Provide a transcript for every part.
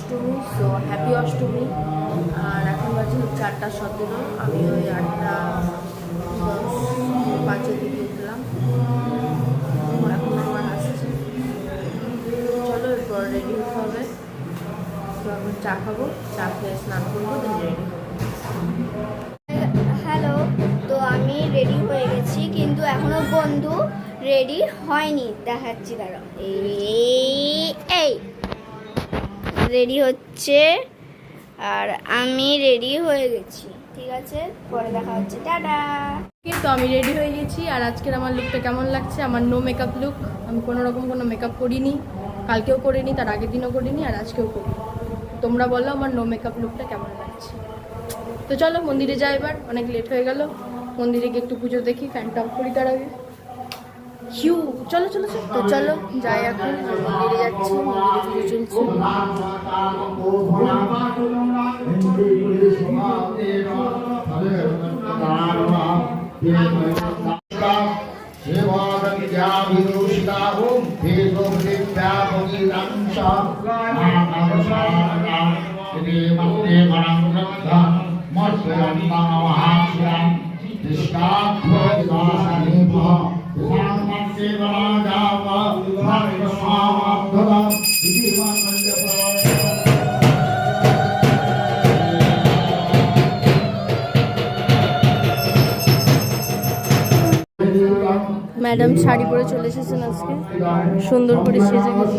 Ashtami, so happy Ashtami. আর এখন বাজে হচ্ছে 8:17, আমি ওই 8:10-5 দিকে উঠলাম। এখন আমার আসছে, চলো এরপর রেডি হতে হবে। তো এখন চা খাবো, চা খেয়ে স্নান করবো, দেন রেডি হবো। হ্যালো, তো আমি রেডি হয়ে গেছি, কিন্তু এখনো বন্ধু রেডি হয়নি। দেখাচ্ছি, দাঁড়াও। এই রেডি হচ্ছে, আর আমি রেডি হয়ে গেছি। ঠিক আছে, পরে দেখা হচ্ছে, টাটা। তো আমি রেডি হয়ে গেছি, আর আজকের আমার লুকটা কেমন লাগছে? আমার নো মেকআপ লুক। আমি কোনো মেকআপ করিনি, কালকেও করিনি, তার আগের দিনও করিনি, আর আজকেও করিনি। তোমরা বলো আমার নো মেকআপ লুকটা কেমন লাগছে। তো চলো মন্দিরে যাই, এবার অনেক লেট হয়ে গেল। মন্দিরে গিয়ে একটু পুজো দেখি, ফ্যানটা অফ করি তার আগে। চলো চলো চলো, তো চলো যাই, এখন মন্দিরে যাচ্ছি, মন্দিরে পুজো ম্যাডাম শাড়ি পরে চলে এসেছেন, আজকে সুন্দর করে সেজে গেছে।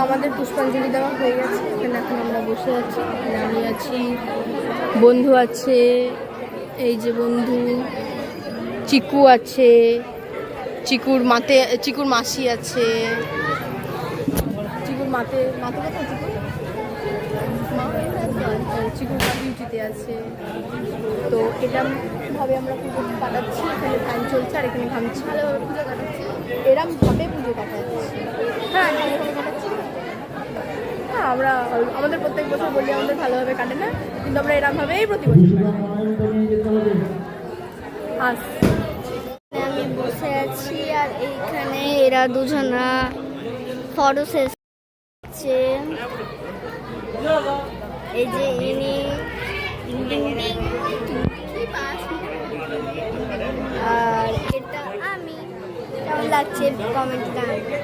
আমাদের পুষ্পাঞ্জলি দেওয়া হয়ে গেছে, এখানে এখন আমরা বসে আছি। এখানে আমি আছি, বন্ধু আছে, এই যে বন্ধু, চিকু আছে, চিকুর মাসি আছে, চিকুর মাতে কোথায়? চিকুর মা ডিউটিতে আছে। তো এটা ভাবে আমরা পুজো কাটাচ্ছি, এখানে ফ্যান চলছে, আর এখানে ঘামছি, ভালোভাবে পুজো কাটাচ্ছি, এরম ভাবে পুজো কাটাচ্ছি। হ্যাঁ, এরকম কাটাচ্ছি। হ্যাঁ, আমরা আমাদের প্রত্যেক বছর বলি আমাদের ভালোভাবে কাটে না, কিন্তু আমরা এরমভাবেই প্রতি বছর আমি বসে আছি, আর এইখানে এরা দুজনা ফটো শেষছে। এই যে ইনি, আর এটা আমি। কেমন লাগছে কমেন্ট জানাবেন।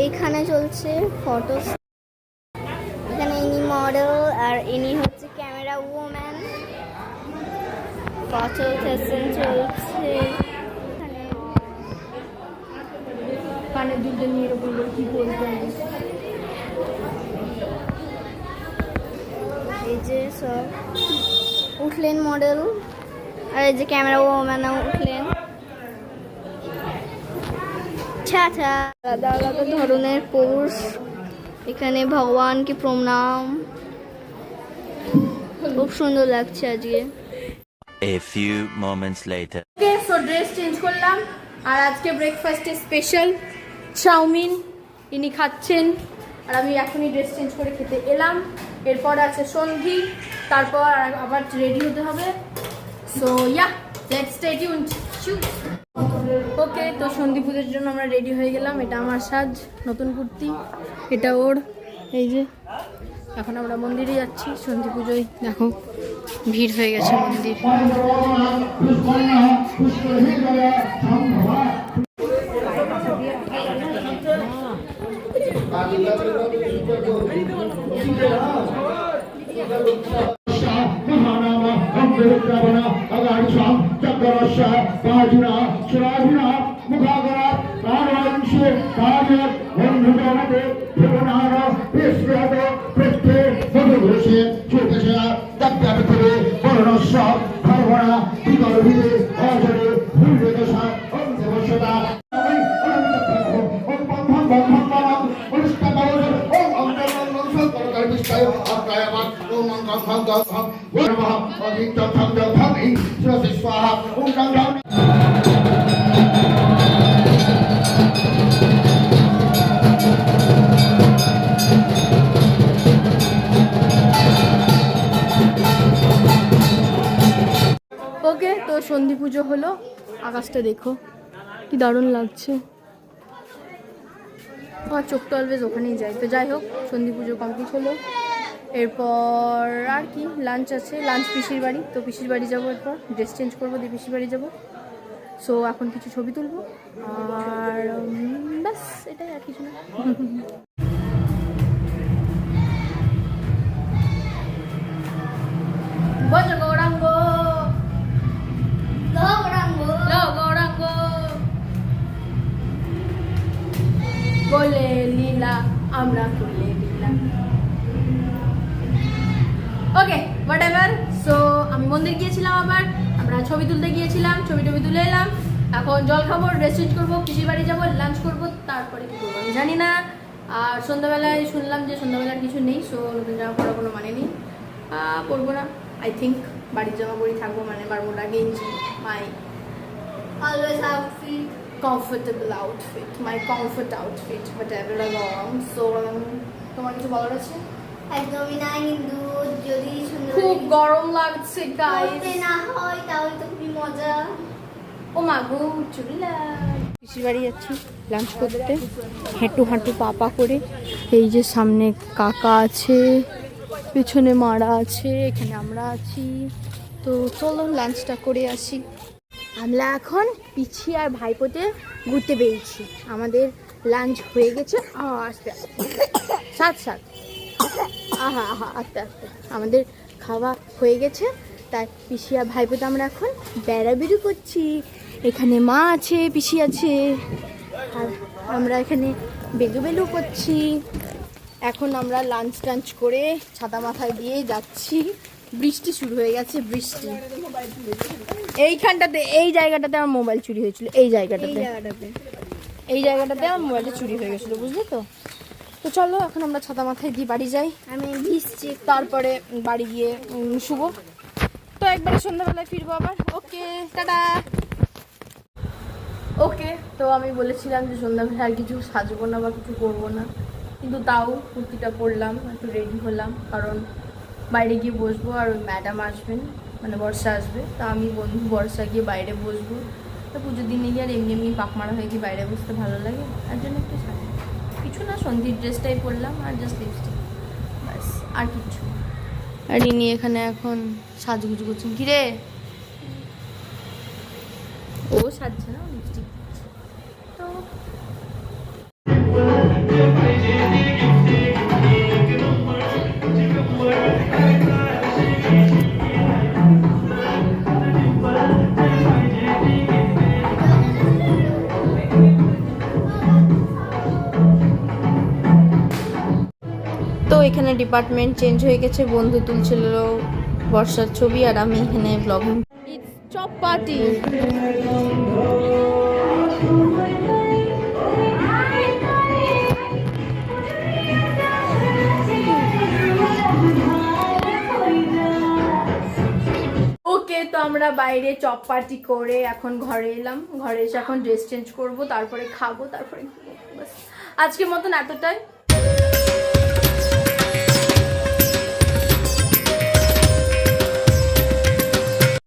এখানে চলছে ফটো, এখানে ইনি মডেল, আর ইনি হচ্ছে ক্যামেরা ওম্যান। ফটো সেশন চলছে। কানের দুলটা নিয়ে এরকম কি বলতে, এই যে সব উঠলেন মডেল, আর এই যে ক্যামেরা ওম্যান উঠলেন। আলাদা আলাদা ধরনের পোজ, এখানে ভগবানকে প্রণাম, খুব সুন্দর লাগছে আজকে। A few moments later. Okay, so dress change করলাম, আর আজকে ব্রেকফাস্টে স্পেশাল চাউমিন ইনি খাচ্ছেন, আর আমি এখনই ড্রেস চেঞ্জ করে খেতে এলাম। এরপর আছে সন্ধি, তারপর আবার রেডি হতে হবে। So yeah, let's stay tuned. Okay, তো সন্ধি পুজোর জন্য আমরা রেডি হয়ে গেলাম। এটা আমার সাজ, নতুন কুর্তি, এটা ওর। এই যে এখন আমরা মন্দিরে যাচ্ছি সন্ধি পুজোয়। দেখো ভিড় হয়ে গেছে মন্দির। প্রত্যেক সব সর্বনা বিকল্পিতে অজরে ভুলে দশা অন্তবশতা ওকে, তো সন্ধি পুজো হলো। আকাশটা দেখো কি দারুণ লাগছে। আমার চোখ তো অলওয়েজ ওখানেই যায়। তো যাই হোক, সন্ধি পুজো কমপ্লিট হলো। এরপর আর কি লাঞ্চ আছে, লাঞ্চ পিসির বাড়ি। তো পিসির বাড়ি যাবো, এরপর ড্রেস চেঞ্জ করবো, দিয়ে পিসির বাড়ি যাবো। সো এখন কিছু ছবি তুলবো আর ব্যাস, এটাই, আর কিছু না। বজ গৌরাঙ্গ, গৌরাঙ্গ বলে লীলা আমরা করলে লীলা। ওকে, হোয়াট এভার। সো আমি মন্দির গিয়েছিলাম, আবার আমরা ছবি তুলতে গিয়েছিলাম, ছবি টবি তুলে এলাম। এখন জল খাবো, ড্রেস চেঞ্জ করবো, পিসির বাড়ি যাবো, লাঞ্চ করবো, তারপরে কি করবো আমি জানি না। আর সন্ধ্যাবেলায় শুনলাম যে সন্ধ্যাবেলার কিছু নেই, সো নতুন জামা পরার কোনো মানে নেই, পরবো না। আই থিঙ্ক বাড়ির জামা পরেই থাকবো, মানে বারমুডা গেঞ্জি, my always outfit, comfortable outfit, my comfort outfit, whatever I want. So তোমার কিছু বলার আছে? একদমই না, কিন্তু যদি সুন্দর খুব গরম লাগছে গাইস। না হয় তাহলে তো খুবই মজা। ও মা গো, চুরিলা। পিসির বাড়ি যাচ্ছি লাঞ্চ করতে, হাঁটু হাঁটু পাপা করে। এই যে সামনে কাকা আছে, পেছনে মারা আছে, এখানে আমরা আছি। তো চলো লাঞ্চটা করে আসি। আমরা এখন পিছি আর ভাইপোতে ঘুরতে বেরিয়েছি। আমাদের লাঞ্চ হয়ে গেছে। আস্তে সাত সাত আহা আহা আস্তে আস্তে আমাদের খাওয়া হয়ে গেছে। তাই পিসি আর ভাইপোতে আমরা এখন বেড়াবেড়ি করছি। এখানে মা আছে, পিসি আছে, আর আমরা এখানে বেলু করছি। এখন আমরা লাঞ্চ টাঞ্চ করে ছাতা মাথায় দিয়ে যাচ্ছি। বৃষ্টি শুরু হয়ে গেছে, বৃষ্টি। এইখানটাতে, এই জায়গাটাতে আমার মোবাইল চুরি হয়েছিল, এই জায়গাটাতে আমার মোবাইলটা চুরি হয়ে গেছিলো, বুঝলে তো। তো চলো এখন আমরা ছাতা মাথায় দিয়ে বাড়ি যাই। আমি ভিজছি। তারপরে বাড়ি গিয়ে শুভ। তো একবারে সন্ধ্যাবেলায় ফিরবো আবার। ওকে, টাটা। ওকে, তো আমি বলেছিলাম যে সন্ধ্যাবেলা আর কিছু সাজবো না বা কিছু করবো না, কিন্তু তাও কুর্তিটা পরলাম, একটু রেডি হলাম, কারণ বাইরে গিয়ে বসবো আর ওই ম্যাডাম আসবেন, মানে বর্ষা আসবে। তা আমি বন্ধু বর্ষা গিয়ে বাইরে বসবো। তো পুজোর দিনে গিয়ে আর এমনি এমনি পাক মারা হয়ে গিয়ে বাইরে বসতে ভালো লাগে, তার জন্য একটু সাজি। কিছু না, সন্ধ্যের ড্রেসটাই পরলাম আর জাস্ট লিপস্টিক, ব্যাস, আর কিছু। আর ইনি এখানে এখন সাজগুজু করছেন। কিরে, ও সাজছে না, লিপস্টিক। তো এখানে ডিপার্টমেন্ট চেঞ্জ হয়ে গেছে। বন্ধু তুলছিল বর্ষার ছবি আর আমি এখানে blogging. It's chop party. Okay, তো আমরা বাইরে চপ পার্টি করে এখন ঘরে এলাম। ঘরে এসে এখন ড্রেস চেঞ্জ করবো, তারপরে খাবো, তারপরে আজকের মতন এতটাই।